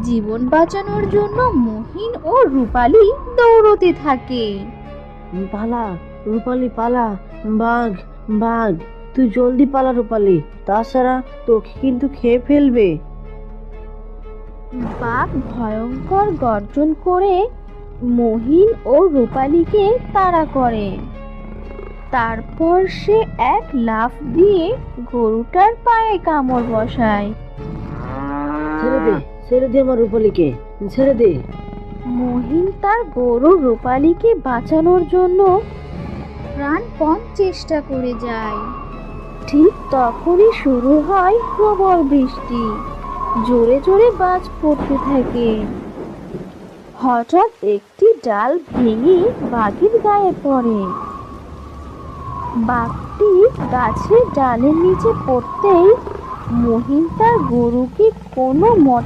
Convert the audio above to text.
জীবন বাঁচানোর জন্য মহিন ও রূপালী দৌড়তে থাকে। পালা রূপালি পালা, বাঘ বাঘ, তুই জলদি পালা রূপালি, তাছাড়া তোকে কিন্তু খেয়ে ফেলবে। বাঘ ভয়ঙ্কর গর্জন করে মহিন ও রূপালীকে তাড়া করে। তারপর সে এক লাফ দিয়ে গরুটার পায়ে কামড় বসায়। ছেড়ে দে, ছেড়ে দে আমার রূপালিকে, ছেড়ে দে। মহিন তার গরু রূপালীকে বাঁচানোর জন্য প্রাণপণ চেষ্টা করে যায়। ঠিক তখনই শুরু হয় প্রবল বৃষ্টি, জোরে জোরে বাজ পড়তে থাকে। হঠাৎ একটি ডাল ভেঙে বাঘের গায়ে পড়ে। বাঘটি গাছের ডালের নিচে পড়তেই মহিন তার গরুকে কোনো মতে